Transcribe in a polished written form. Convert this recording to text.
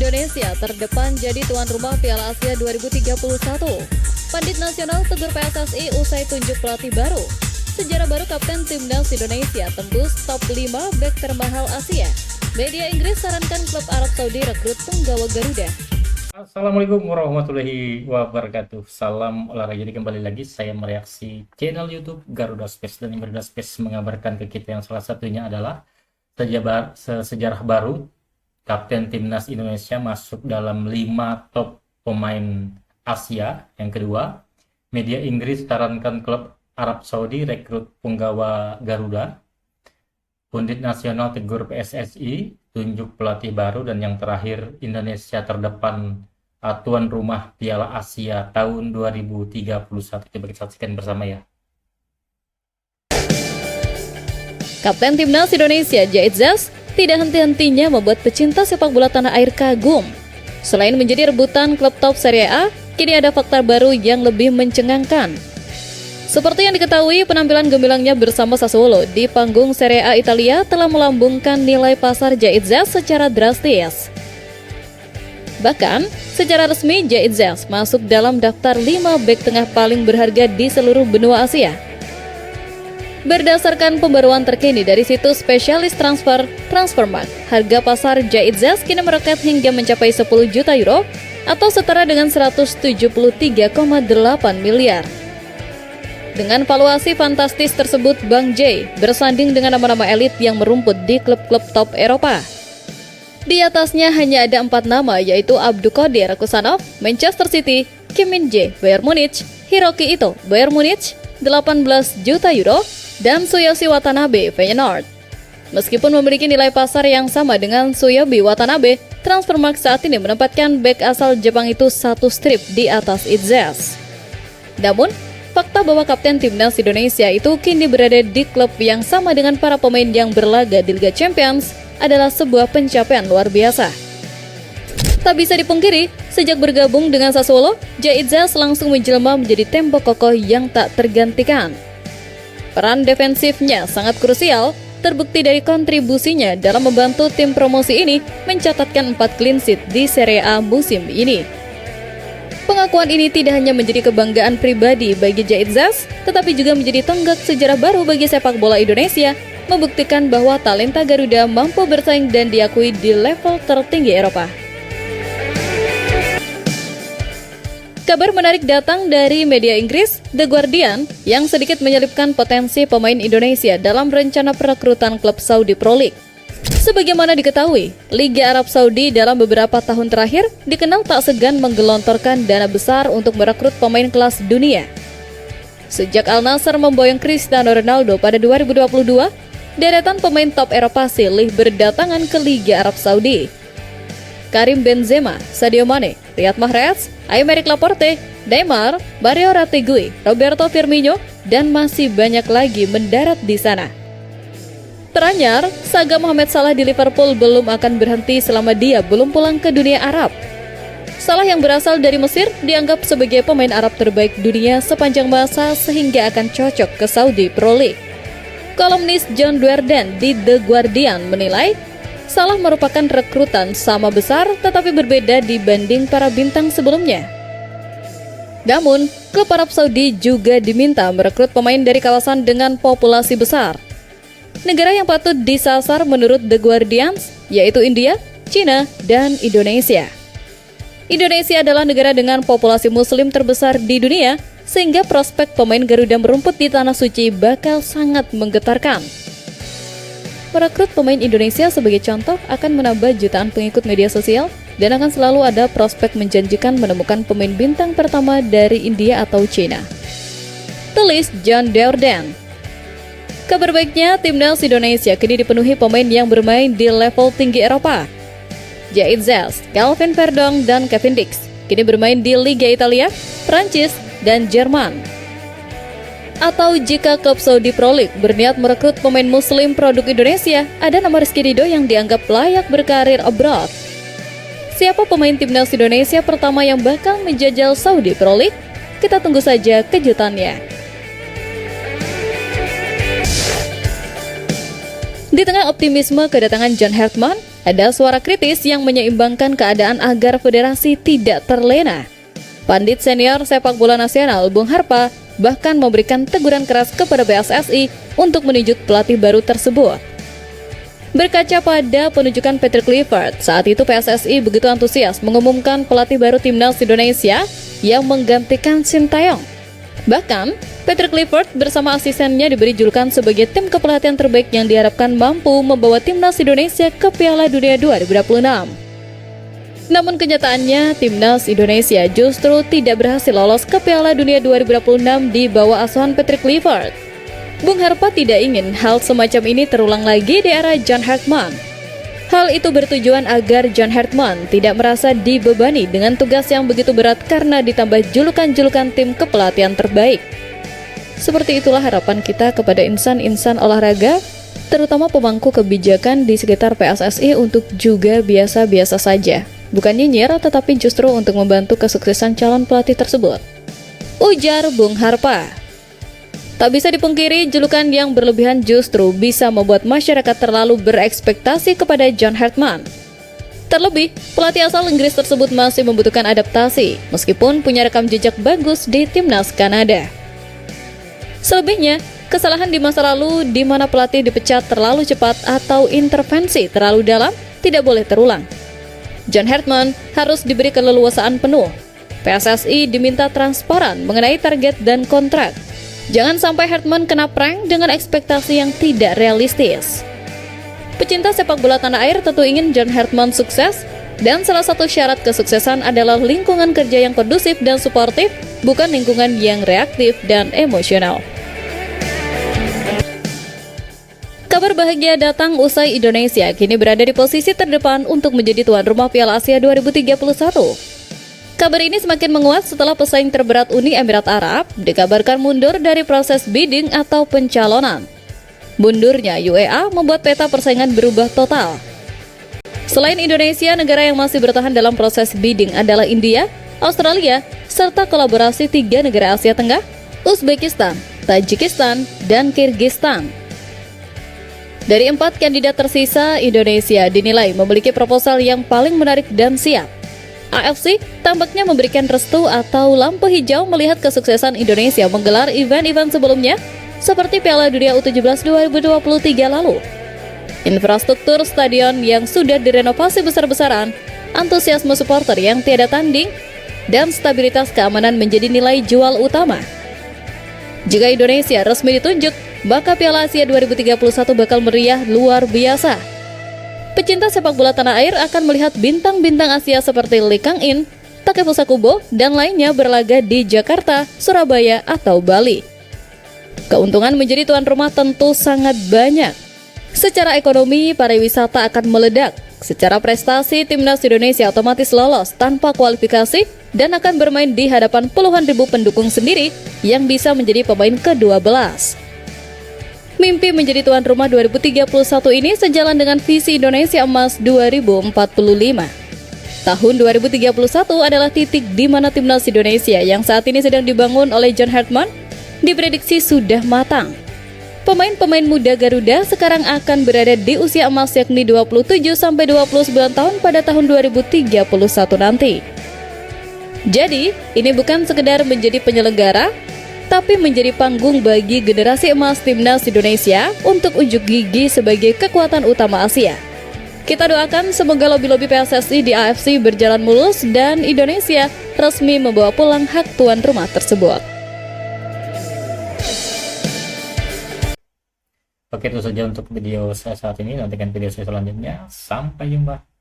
Indonesia terdepan jadi tuan rumah Piala Asia 2031. Pandit Nasional tegur PSSI usai tunjuk pelatih baru. Sejarah baru Kapten Timnas Indonesia tembus top 5 bek termahal Asia. Media Inggris sarankan klub Arab Saudi rekrut penggawa Garuda. Assalamualaikum warahmatullahi wabarakatuh. Salam olahraga. Jadi kembali lagi saya mereaksi channel YouTube Garuda Space, dan Garuda Space mengabarkan ke kita yang salah satunya adalah sejarah baru Kapten Timnas Indonesia masuk dalam 5 top pemain Asia. Yang kedua, media Inggris sarankan klub Arab Saudi rekrut penggawa Garuda. Pundit nasional tegur PSSI, tunjuk pelatih baru. Dan yang terakhir, Indonesia terdepan tuan rumah Piala Asia tahun 2031. Coba kita saksikan bersama ya. Kapten Timnas Indonesia Zaied Zas tidak henti-hentinya membuat pecinta sepak bola tanah air kagum. Selain menjadi rebutan klub top Serie A, kini ada fakta baru yang lebih mencengangkan. Seperti yang diketahui, penampilan gemilangnya bersama Sassuolo di panggung Serie A Italia telah melambungkan nilai pasar Zaied Zas secara drastis. Bahkan, secara resmi Zaied Zas masuk dalam daftar 5 bek tengah paling berharga di seluruh benua Asia. Berdasarkan pembaruan terkini dari situs spesialis transfer Transfermarkt, harga pasar Zaied Zas kini meroket hingga mencapai 10 juta euro atau setara dengan 173,8 miliar. Dengan valuasi fantastis tersebut, Bang J bersanding dengan nama-nama elit yang merumput di klub-klub top Eropa. Di atasnya hanya ada 4 nama, yaitu Abdulkadir Kusanov, Manchester City, Kim Min-jae, Bayern Munich, Hiroki Ito, Bayern Munich, 18 juta euro, dan Tsuyoshi Watanabe, Feyenoord. Meskipun memiliki nilai pasar yang sama dengan Tsuyoshi Watanabe, Transfermarkt saat ini menempatkan bek asal Jepang itu satu strip di atas Zaied Zas. Namun, fakta bahwa Kapten Timnas Indonesia itu kini berada di klub yang sama dengan para pemain yang berlaga di Liga Champions adalah sebuah pencapaian luar biasa. Tak bisa dipungkiri, sejak bergabung dengan Sassuolo, Zaied Zas langsung menjelma menjadi tembok kokoh yang tak tergantikan. Peran defensifnya sangat krusial, terbukti dari kontribusinya dalam membantu tim promosi ini mencatatkan 4 clean sheet di Serie A musim ini. Pengakuan ini tidak hanya menjadi kebanggaan pribadi bagi Zaied Zas, tetapi juga menjadi tonggak sejarah baru bagi sepak bola Indonesia, membuktikan bahwa talenta Garuda mampu bersaing dan diakui di level tertinggi Eropa. Kabar menarik datang dari media Inggris, The Guardian, yang sedikit menyelipkan potensi pemain Indonesia dalam rencana perekrutan klub Saudi Pro League. Sebagaimana diketahui, Liga Arab Saudi dalam beberapa tahun terakhir dikenal tak segan menggelontorkan dana besar untuk merekrut pemain kelas dunia. Sejak Al Nassr memboyong Cristiano Ronaldo pada 2022, deretan pemain top Eropa silih berdatangan ke Liga Arab Saudi. Karim Benzema, Sadio Mane, Riyad Mahrez, Aymeric Laporte, Neymar, Mario Rategui, Roberto Firmino, dan masih banyak lagi mendarat di sana. Teranyar, saga Mohamed Salah di Liverpool belum akan berhenti selama dia belum pulang ke dunia Arab. Salah yang berasal dari Mesir dianggap sebagai pemain Arab terbaik dunia sepanjang masa sehingga akan cocok ke Saudi Pro League. Kolumnis John Duerden di The Guardian menilai, Salah merupakan rekrutan sama besar tetapi berbeda dibanding para bintang sebelumnya. Namun, klub Arab Saudi juga diminta merekrut pemain dari kawasan dengan populasi besar. Negara yang patut disasar menurut The Guardian yaitu India, China, dan Indonesia. Indonesia adalah negara dengan populasi muslim terbesar di dunia, sehingga prospek pemain Garuda merumput di Tanah Suci bakal sangat menggetarkan. Merekrut pemain Indonesia sebagai contoh akan menambah jutaan pengikut media sosial dan akan selalu ada prospek menjanjikan menemukan pemain bintang pertama dari India atau China. Tulis John Duerden. Kabar baiknya, Timnas Indonesia kini dipenuhi pemain yang bermain di level tinggi Eropa. Zaied Zas, Calvin Verdong, dan Kevin Dix kini bermain di Liga Italia, Prancis, dan Jerman. Atau jika klub Saudi Pro League berniat merekrut pemain muslim produk Indonesia, ada nama Rizky Ridho yang dianggap layak berkarir abroad. Siapa pemain Timnas Indonesia pertama yang bakal menjajal Saudi Pro League? Kita tunggu saja kejutannya. Di tengah optimisme kedatangan John Hartman, ada suara kritis yang menyeimbangkan keadaan agar federasi tidak terlena. Pandit senior sepak bola nasional Bung Harpa bahkan memberikan teguran keras kepada PSSI untuk menunjuk pelatih baru tersebut. Berkaca pada penunjukan Patrick Kluivert, saat itu PSSI begitu antusias mengumumkan pelatih baru timnas Indonesia yang menggantikan Sintayong. Bahkan, Patrick Kluivert bersama asistennya diberi julukan sebagai tim kepelatihan terbaik yang diharapkan mampu membawa timnas Indonesia ke Piala Dunia 2026. Namun kenyataannya, timnas Indonesia justru tidak berhasil lolos ke Piala Dunia 2026 di bawah asuhan Patrick Kluivert. Bung Harpa tidak ingin hal semacam ini terulang lagi di era John Hartman. Hal itu bertujuan agar John Hartman tidak merasa dibebani dengan tugas yang begitu berat karena ditambah julukan-julukan tim kepelatihan terbaik. Seperti itulah harapan kita kepada insan-insan olahraga, terutama pemangku kebijakan di sekitar PSSI untuk juga biasa-biasa saja. Bukan nyinyir, tetapi justru untuk membantu kesuksesan calon pelatih tersebut. Ujar Bung Harpa. Tak bisa dipungkiri, julukan yang berlebihan justru bisa membuat masyarakat terlalu berekspektasi kepada John Hartman. Terlebih, pelatih asal Inggris tersebut masih membutuhkan adaptasi, meskipun punya rekam jejak bagus di timnas Kanada. Selebihnya, kesalahan di masa lalu di mana pelatih dipecat terlalu cepat atau intervensi terlalu dalam tidak boleh terulang. John Hartman harus diberi keleluasaan penuh. PSSI diminta transparan mengenai target dan kontrak. Jangan sampai Hartman kena prank dengan ekspektasi yang tidak realistis. Pecinta sepak bola tanah air tentu ingin John Hartman sukses, dan salah satu syarat kesuksesan adalah lingkungan kerja yang kondusif dan suportif, bukan lingkungan yang reaktif dan emosional. Kabar bahagia datang usai Indonesia kini berada di posisi terdepan untuk menjadi tuan rumah Piala Asia 2031. Kabar ini semakin menguat setelah pesaing terberat Uni Emirat Arab dikabarkan mundur dari proses bidding atau pencalonan. Mundurnya UEA membuat peta persaingan berubah total. Selain Indonesia, negara yang masih bertahan dalam proses bidding adalah India, Australia, serta kolaborasi 3 negara Asia Tengah, Uzbekistan, Tajikistan, dan Kirgistan. Dari 4 kandidat tersisa, Indonesia dinilai memiliki proposal yang paling menarik dan siap. AFC tampaknya memberikan restu atau lampu hijau melihat kesuksesan Indonesia menggelar event-event sebelumnya seperti Piala Dunia U17 2023 lalu. Infrastruktur stadion yang sudah direnovasi besar-besaran, antusiasme supporter yang tiada tanding, dan stabilitas keamanan menjadi nilai jual utama. Jika Indonesia resmi ditunjuk, maka Piala Asia 2031 bakal meriah luar biasa. Pecinta sepak bola tanah air akan melihat bintang-bintang Asia seperti Lee Kang-in, Takefusa Kubo, dan lainnya berlaga di Jakarta, Surabaya, atau Bali. Keuntungan menjadi tuan rumah tentu sangat banyak. Secara ekonomi, pariwisata akan meledak. Secara prestasi, timnas Indonesia otomatis lolos tanpa kualifikasi dan akan bermain di hadapan puluhan ribu pendukung sendiri yang bisa menjadi pemain ke-12. Mimpi menjadi tuan rumah 2031 ini sejalan dengan visi Indonesia Emas 2045. Tahun 2031 adalah titik di mana timnas Indonesia yang saat ini sedang dibangun oleh John Hartman diprediksi sudah matang. Pemain-pemain muda Garuda sekarang akan berada di usia emas yakni 27-29 tahun pada tahun 2031 nanti. Jadi, ini bukan sekedar menjadi penyelenggara, tapi menjadi panggung bagi generasi emas timnas Indonesia untuk unjuk gigi sebagai kekuatan utama Asia. Kita doakan semoga lobi-lobi PSSI di AFC berjalan mulus dan Indonesia resmi membawa pulang hak tuan rumah tersebut. Oke, itu saja untuk video saya saat ini. Nantikan video saya selanjutnya. Sampai jumpa.